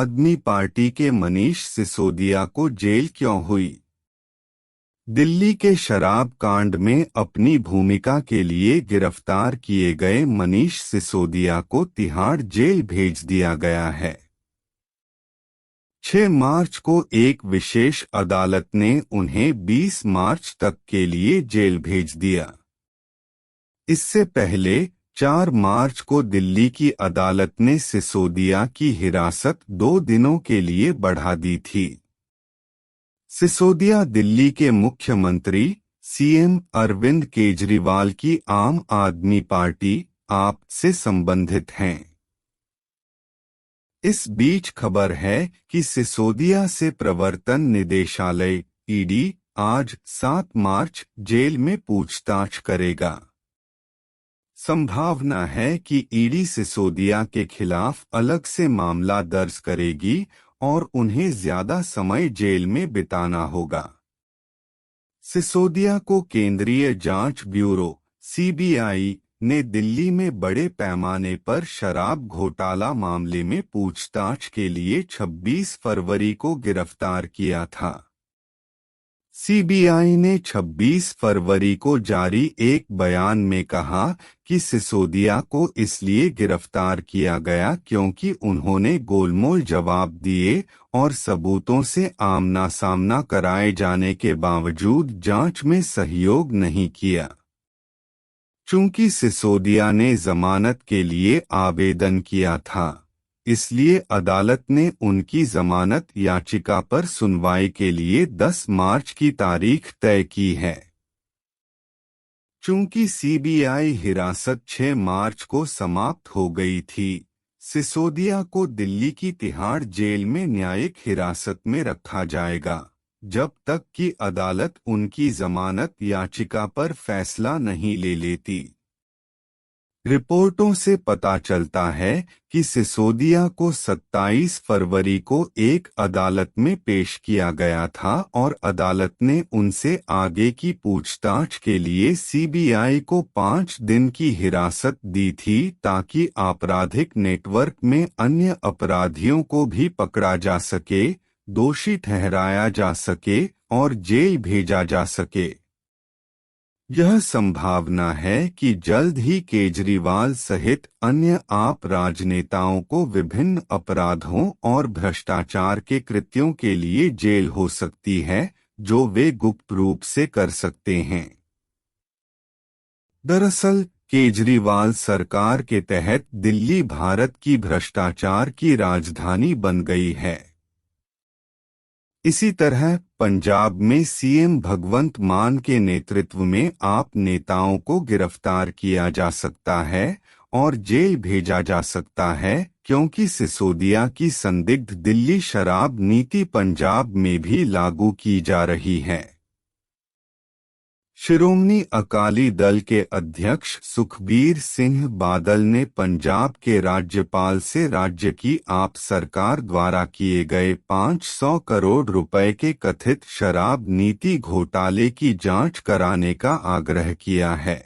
आदमी पार्टी के मनीष सिसोदिया को जेल क्यों हुई? दिल्ली के शराब कांड में अपनी भूमिका के लिए गिरफ्तार किए गए मनीष सिसोदिया को तिहाड़ जेल भेज दिया गया है। 6 मार्च को एक विशेष अदालत ने उन्हें 20 मार्च तक के लिए जेल भेज दिया। इससे पहले 4 मार्च को दिल्ली की अदालत ने सिसोदिया की हिरासत 2 दिनों के लिए बढ़ा दी थी। सिसोदिया दिल्ली के मुख्यमंत्री सीएम अरविंद केजरीवाल की आम आदमी पार्टी आप से संबंधित हैं। इस बीच खबर है कि सिसोदिया से प्रवर्तन निदेशालय ईडी आज 7 मार्च जेल में पूछताछ करेगा। संभावना है कि ईडी सिसोदिया के खिलाफ अलग से मामला दर्ज करेगी और उन्हें ज्यादा समय जेल में बिताना होगा। सिसोदिया को केंद्रीय जांच ब्यूरो सीबीआई ने दिल्ली में बड़े पैमाने पर शराब घोटाला मामले में पूछताछ के लिए 26 फरवरी को गिरफ्तार किया था। सीबीआई ने 26 फरवरी को जारी एक बयान में कहा कि सिसोदिया को इसलिए गिरफ्तार किया गया क्योंकि उन्होंने गोलमोल जवाब दिए और सबूतों से आमना सामना कराए जाने के बावजूद जांच में सहयोग नहीं किया। चूंकि सिसोदिया ने जमानत के लिए आवेदन किया था, इसलिए अदालत ने उनकी जमानत याचिका पर सुनवाई के लिए 10 मार्च की तारीख तय की है। चूंकि सीबीआई हिरासत 6 मार्च को समाप्त हो गई थी, सिसोदिया को दिल्ली की तिहाड़ जेल में न्यायिक हिरासत में रखा जाएगा, जब तक कि अदालत उनकी जमानत याचिका पर फैसला नहीं ले लेती। रिपोर्टों से पता चलता है कि सिसोदिया को 27 फरवरी को एक अदालत में पेश किया गया था और अदालत ने उनसे आगे की पूछताछ के लिए सीबीआई को 5 दिन की हिरासत दी थी ताकि आपराधिक नेटवर्क में अन्य अपराधियों को भी पकड़ा जा सके, दोषी ठहराया जा सके और जेल भेजा जा सके। यह संभावना है कि जल्द ही केजरीवाल सहित अन्य आप राजनेताओं को विभिन्न अपराधों और भ्रष्टाचार के कृत्यों के लिए जेल हो सकती है, जो वे गुप्त रूप से कर सकते हैं। दरअसल केजरीवाल सरकार के तहत दिल्ली भारत की भ्रष्टाचार की राजधानी बन गई है। इसी तरह पंजाब में सीएम भगवंत मान के नेतृत्व में आप नेताओं को गिरफ्तार किया जा सकता है और जेल भेजा जा सकता है, क्योंकि सिसोदिया की संदिग्ध दिल्ली शराब नीति पंजाब में भी लागू की जा रही है। शिरोमणि अकाली दल के अध्यक्ष सुखबीर सिंह बादल ने पंजाब के राज्यपाल से राज्य की आप सरकार द्वारा किए गए 500 करोड़ रुपए के कथित शराब नीति घोटाले की जांच कराने का आग्रह किया है।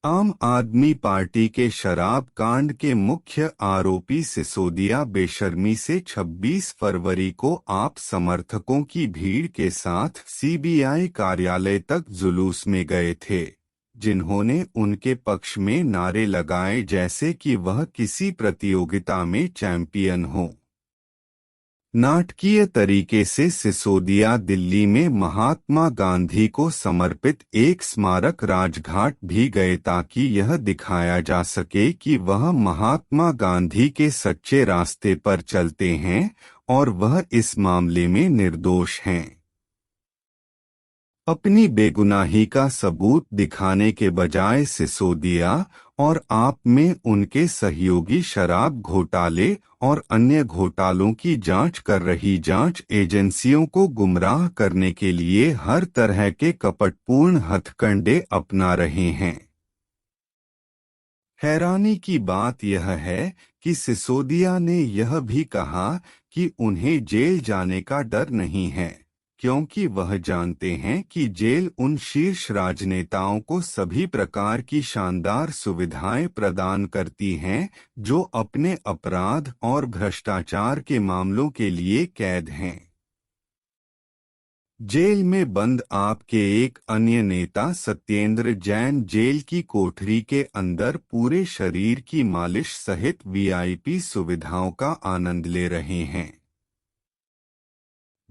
आम आदमी पार्टी के शराब कांड के मुख्य आरोपी सिसोदिया बेशर्मी से 26 फरवरी को आप समर्थकों की भीड़ के साथ सीबीआई कार्यालय तक जुलूस में गए थे, जिन्होंने उनके पक्ष में नारे लगाए जैसे कि वह किसी प्रतियोगिता में चैंपियन हो। नाटकीय तरीके से सिसोदिया दिल्ली में महात्मा गांधी को समर्पित एक स्मारक राजघाट भी गए ताकि यह दिखाया जा सके कि वह महात्मा गांधी के सच्चे रास्ते पर चलते हैं और वह इस मामले में निर्दोष हैं। अपनी बेगुनाही का सबूत दिखाने के बजाय सिसोदिया और आप में उनके सहयोगी शराब घोटाले और अन्य घोटालों की जांच कर रही जांच एजेंसियों को गुमराह करने के लिए हर तरह के कपटपूर्ण हथकंडे अपना रहे हैं। हैरानी की बात यह है कि सिसोदिया ने यह भी कहा कि उन्हें जेल जाने का डर नहीं है, क्योंकि वह जानते हैं कि जेल उन शीर्ष राजनेताओं को सभी प्रकार की शानदार सुविधाएं प्रदान करती हैं जो अपने अपराध और भ्रष्टाचार के मामलों के लिए कैद हैं। जेल में बंद आपके एक अन्य नेता सत्येंद्र जैन जेल की कोठरी के अंदर पूरे शरीर की मालिश सहित वीआईपी सुविधाओं का आनंद ले रहे हैं।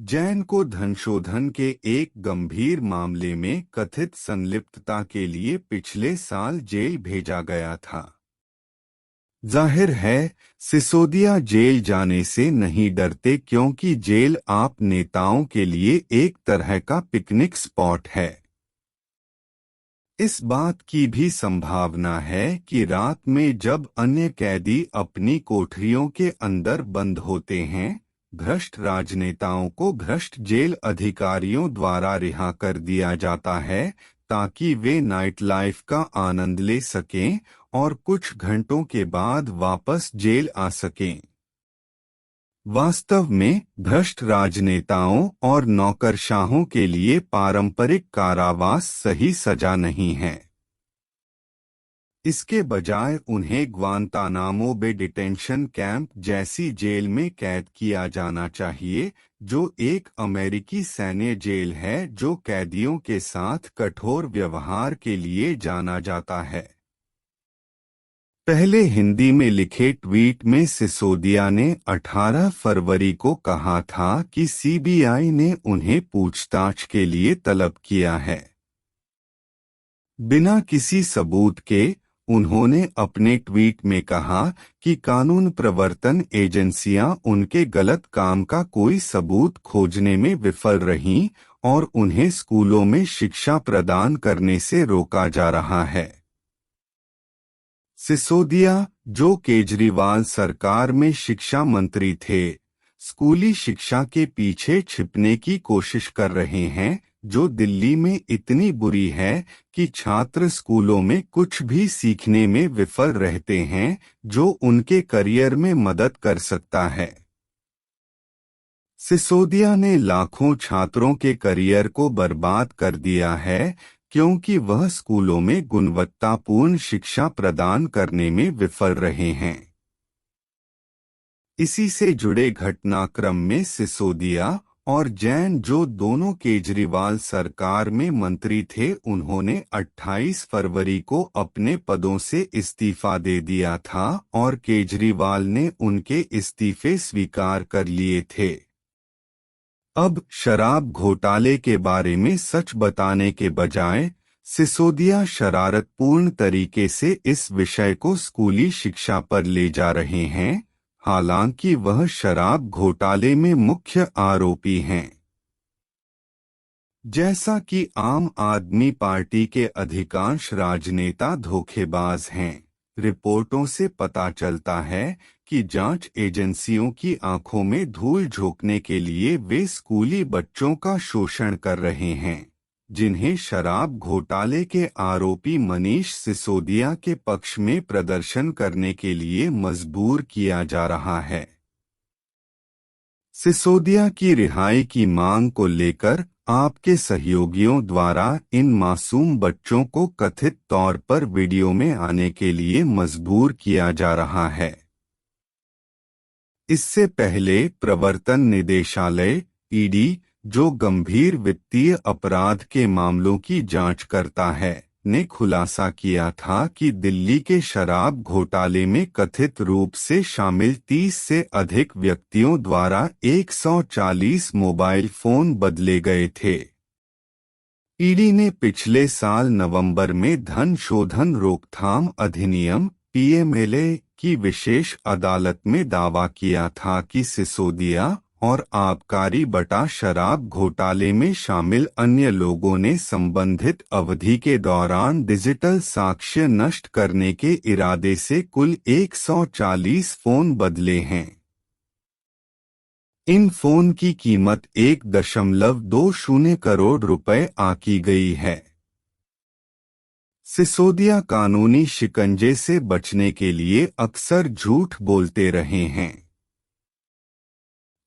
जैन को धनशोधन के एक गंभीर मामले में कथित संलिप्तता के लिए पिछले साल जेल भेजा गया था। जाहिर है सिसोदिया जेल जाने से नहीं डरते क्योंकि जेल आप नेताओं के लिए एक तरह का पिकनिक स्पॉट है। इस बात की भी संभावना है कि रात में जब अन्य कैदी अपनी कोठरियों के अंदर बंद होते हैं, भ्रष्ट राजनेताओं को भ्रष्ट जेल अधिकारियों द्वारा रिहा कर दिया जाता है ताकि वे नाइट लाइफ का आनंद ले सकें और कुछ घंटों के बाद वापस जेल आ सकें। वास्तव में भ्रष्ट राजनेताओं और नौकरशाहों के लिए पारंपरिक कारावास सही सजा नहीं है। इसके बजाय उन्हें ग्वांतानामो बे डिटेंशन कैंप जैसी जेल में कैद किया जाना चाहिए, जो एक अमेरिकी सैन्य जेल है जो कैदियों के साथ कठोर व्यवहार के लिए जाना जाता है। पहले हिंदी में लिखे ट्वीट में सिसोदिया ने 18 फरवरी को कहा था कि सीबीआई ने उन्हें पूछताछ के लिए तलब किया है। बिना किसी सबूत के उन्होंने अपने ट्वीट में कहा कि कानून प्रवर्तन एजेंसियां उनके गलत काम का कोई सबूत खोजने में विफल रहीं और उन्हें स्कूलों में शिक्षा प्रदान करने से रोका जा रहा है। सिसोदिया, जो केजरीवाल सरकार में शिक्षा मंत्री थे, स्कूली शिक्षा के पीछे छिपने की कोशिश कर रहे हैं, जो दिल्ली में इतनी बुरी है कि छात्र स्कूलों में कुछ भी सीखने में विफल रहते हैं जो उनके करियर में मदद कर सकता है। सिसोदिया ने लाखों छात्रों के करियर को बर्बाद कर दिया है क्योंकि वह स्कूलों में गुणवत्तापूर्ण शिक्षा प्रदान करने में विफल रहे हैं। इसी से जुड़े घटनाक्रम में सिसोदिया और जैन, जो दोनों केजरीवाल सरकार में मंत्री थे, उन्होंने 28 फरवरी को अपने पदों से इस्तीफा दे दिया था और केजरीवाल ने उनके इस्तीफे स्वीकार कर लिए थे। अब शराब घोटाले के बारे में सच बताने के बजाय सिसोदिया शरारतपूर्ण तरीके से इस विषय को स्कूली शिक्षा पर ले जा रहे हैं, हालांकि वह शराब घोटाले में मुख्य आरोपी हैं। जैसा कि आम आदमी पार्टी के अधिकांश राजनेता धोखेबाज हैं, रिपोर्टों से पता चलता है कि जांच एजेंसियों की आंखों में धूल झोंकने के लिए वे स्कूली बच्चों का शोषण कर रहे हैं, जिन्हें शराब घोटाले के आरोपी मनीष सिसोदिया के पक्ष में प्रदर्शन करने के लिए मजबूर किया जा रहा है। सिसोदिया की रिहाई की मांग को लेकर आपके सहयोगियों द्वारा इन मासूम बच्चों को कथित तौर पर वीडियो में आने के लिए मजबूर किया जा रहा है। इससे पहले प्रवर्तन निदेशालय (ईडी), जो गंभीर वित्तीय अपराध के मामलों की जांच करता है, ने खुलासा किया था कि दिल्ली के शराब घोटाले में कथित रूप से शामिल 30 से अधिक व्यक्तियों द्वारा 140 मोबाइल फोन बदले गए थे। ईडी ने पिछले साल नवंबर में धन शोधन रोकथाम अधिनियम (पीएमएलए) की विशेष अदालत में दावा किया था कि सिसोदिया और आबकारी बटा शराब घोटाले में शामिल अन्य लोगों ने संबंधित अवधि के दौरान डिजिटल साक्ष्य नष्ट करने के इरादे से कुल 140 फोन बदले हैं। इन फोन की कीमत 1.20 करोड़ रुपए आंकी गई है। सिसोदिया कानूनी शिकंजे से बचने के लिए अक्सर झूठ बोलते रहे हैं।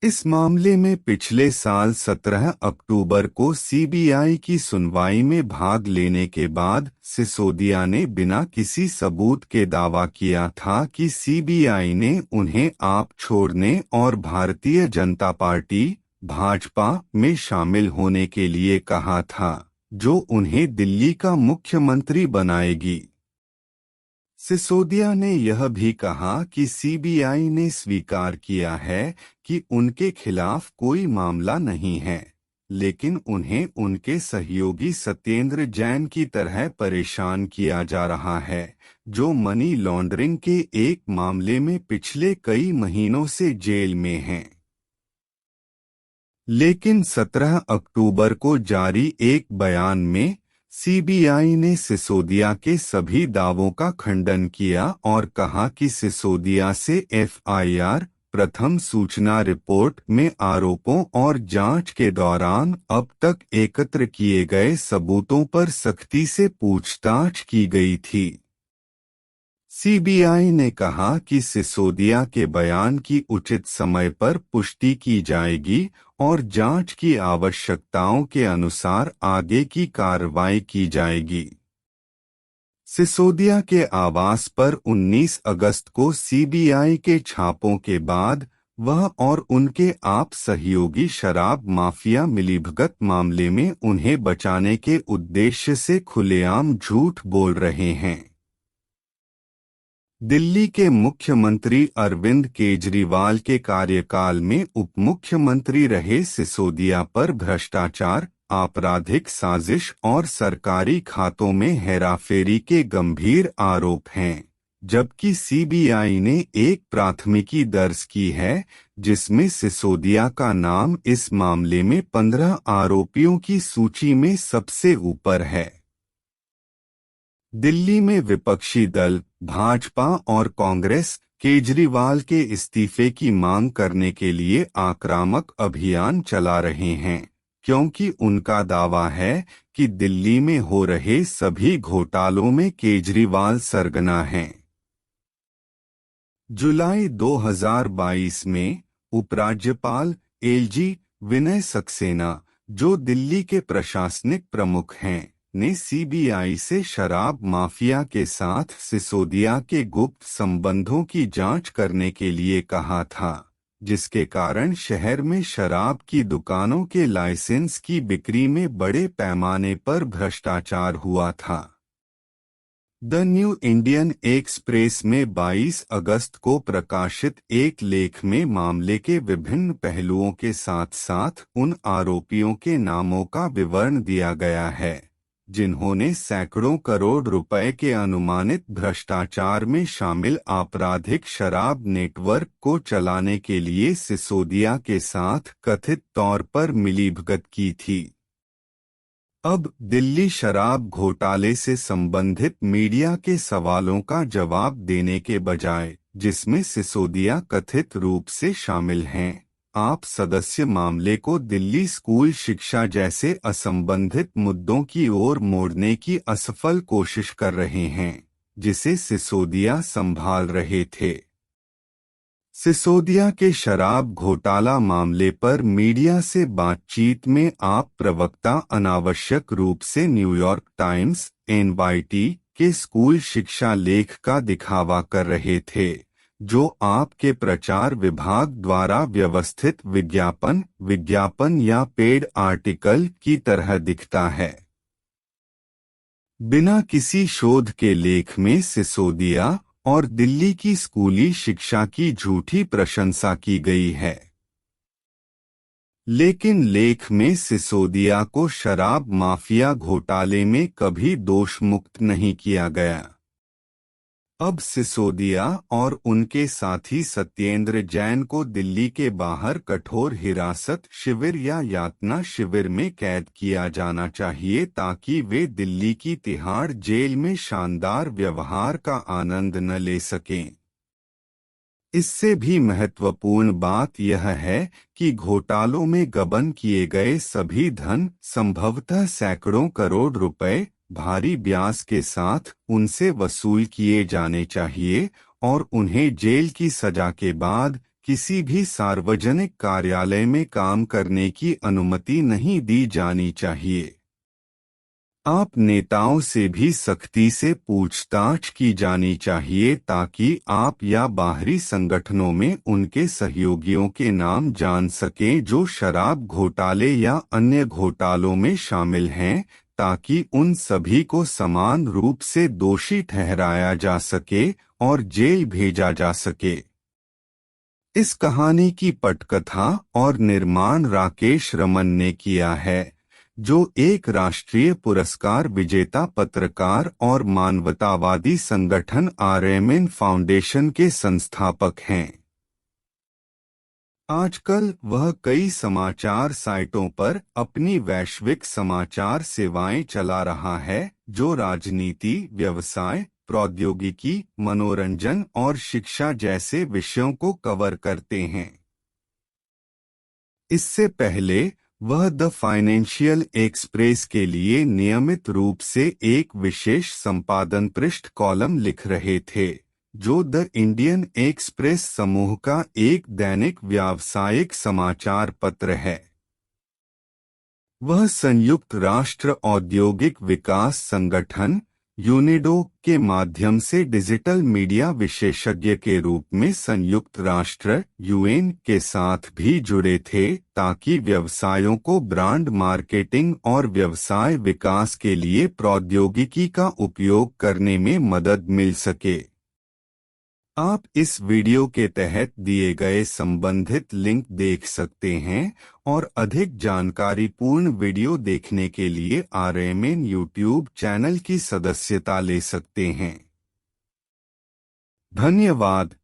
इस मामले में पिछले साल 17 अक्टूबर को सीबीआई की सुनवाई में भाग लेने के बाद सिसोदिया ने बिना किसी सबूत के दावा किया था कि सीबीआई ने उन्हें आप छोड़ने और भारतीय जनता पार्टी भाजपा में शामिल होने के लिए कहा था, जो उन्हें दिल्ली का मुख्यमंत्री बनाएगी। सिसोदिया ने यह भी कहा कि सीबीआई ने स्वीकार किया है कि उनके खिलाफ कोई मामला नहीं है, लेकिन उन्हें उनके सहयोगी सत्येंद्र जैन की तरह परेशान किया जा रहा है, जो मनी लॉन्ड्रिंग के एक मामले में पिछले कई महीनों से जेल में हैं। लेकिन 17 अक्टूबर को जारी एक बयान में सीबीआई ने सिसोदिया के सभी दावों का खंडन किया और कहा कि सिसोदिया से एफआईआर, प्रथम सूचना रिपोर्ट में आरोपों और जांच के दौरान अब तक एकत्र किए गए सबूतों पर सख्ती से पूछताछ की गई थी। सीबीआई ने कहा कि सिसोदिया के बयान की उचित समय पर पुष्टि की जाएगी और जांच की आवश्यकताओं के अनुसार आगे की कार्रवाई की जाएगी। सिसोदिया के आवास पर 19 अगस्त को सीबीआई के छापों के बाद वह और उनके आप सहयोगी शराब माफिया मिलीभगत मामले में उन्हें बचाने के उद्देश्य से खुलेआम झूठ बोल रहे हैं। दिल्ली के मुख्यमंत्री अरविंद केजरीवाल के कार्यकाल में उपमुख्यमंत्री रहे सिसोदिया पर भ्रष्टाचार, आपराधिक साजिश और सरकारी खातों में हेराफेरी के गंभीर आरोप हैं, जबकि सीबीआई ने एक प्राथमिकी दर्ज की है जिसमें सिसोदिया का नाम इस मामले में 15 आरोपियों की सूची में सबसे ऊपर है। दिल्ली में विपक्षी दल भाजपा और कांग्रेस केजरीवाल के इस्तीफे की मांग करने के लिए आक्रामक अभियान चला रहे हैं, क्योंकि उनका दावा है कि दिल्ली में हो रहे सभी घोटालों में केजरीवाल सरगना हैं। जुलाई 2022 में उपराज्यपाल एलजी विनय सक्सेना, जो दिल्ली के प्रशासनिक प्रमुख हैं, ने सीबीआई से शराब माफिया के साथ सिसोदिया के गुप्त संबंधों की जांच करने के लिए कहा था, जिसके कारण शहर में शराब की दुकानों के लाइसेंस की बिक्री में बड़े पैमाने पर भ्रष्टाचार हुआ था। द न्यू इंडियन एक्सप्रेस में 22 अगस्त को प्रकाशित एक लेख में मामले के विभिन्न पहलुओं के साथ साथ उन आरोपियों के नामों का विवरण दिया गया है जिन्होंने सैकड़ों करोड़ रुपए के अनुमानित भ्रष्टाचार में शामिल आपराधिक शराब नेटवर्क को चलाने के लिए सिसोदिया के साथ कथित तौर पर मिलीभगत की थी। अब दिल्ली शराब घोटाले से संबंधित मीडिया के सवालों का जवाब देने के बजाय, जिसमें सिसोदिया कथित रूप से शामिल हैं, आप सदस्य मामले को दिल्ली स्कूल शिक्षा जैसे असंबंधित मुद्दों की ओर मोड़ने की असफल कोशिश कर रहे हैं, जिसे सिसोदिया संभाल रहे थे। सिसोदिया के शराब घोटाला मामले पर मीडिया से बातचीत में आप प्रवक्ता अनावश्यक रूप से न्यूयॉर्क टाइम्स (NYT) के स्कूल शिक्षा लेख का दिखावा कर रहे थे, जो आपके प्रचार विभाग द्वारा व्यवस्थित विज्ञापन या पेड आर्टिकल की तरह दिखता है। बिना किसी शोध के लेख में सिसोदिया और दिल्ली की स्कूली शिक्षा की झूठी प्रशंसा की गई है, लेकिन लेख में सिसोदिया को शराब माफिया घोटाले में कभी दोषमुक्त नहीं किया गया। अब सिसोदिया और उनके साथी सत्येंद्र जैन को दिल्ली के बाहर कठोर हिरासत शिविर या यातना शिविर में कैद किया जाना चाहिए ताकि वे दिल्ली की तिहाड़ जेल में शानदार व्यवहार का आनंद न ले सकें। इससे भी महत्वपूर्ण बात यह है कि घोटालों में गबन किए गए सभी धन, संभवतः सैकड़ों करोड़ रुपए, भारी ब्याज के साथ उनसे वसूल किए जाने चाहिए और उन्हें जेल की सजा के बाद किसी भी सार्वजनिक कार्यालय में काम करने की अनुमति नहीं दी जानी चाहिए। आप नेताओं से भी सख्ती से पूछताछ की जानी चाहिए ताकि आप या बाहरी संगठनों में उनके सहयोगियों के नाम जान सकें जो शराब घोटाले या अन्य घोटालों में शामिल हैं, ताकि उन सभी को समान रूप से दोषी ठहराया जा सके और जेल भेजा जा सके। इस कहानी की पटकथा और निर्माण राकेश रमन ने किया है, जो एक राष्ट्रीय पुरस्कार विजेता पत्रकार और मानवतावादी संगठन RMN फाउंडेशन के संस्थापक हैं। आजकल वह कई समाचार साइटों पर अपनी वैश्विक समाचार सेवाएं चला रहा है, जो राजनीति, व्यवसाय, प्रौद्योगिकी, मनोरंजन और शिक्षा जैसे विषयों को कवर करते हैं। इससे पहले वह द फाइनेंशियल एक्सप्रेस के लिए नियमित रूप से एक विशेष संपादन पृष्ठ कॉलम लिख रहे थे, जो द इंडियन एक्सप्रेस समूह का एक दैनिक व्यावसायिक समाचार पत्र है। वह संयुक्त राष्ट्र औद्योगिक विकास संगठन यूनेडो के माध्यम से डिजिटल मीडिया विशेषज्ञ के रूप में संयुक्त राष्ट्र UN के साथ भी जुड़े थे, ताकि व्यवसायों को ब्रांड मार्केटिंग और व्यवसाय विकास के लिए प्रौद्योगिकी का उपयोग करने में मदद मिल सके। आप इस वीडियो के तहत दिए गए संबंधित लिंक देख सकते हैं और अधिक जानकारीपूर्ण वीडियो देखने के लिए RMN YouTube चैनल की सदस्यता ले सकते हैं। धन्यवाद।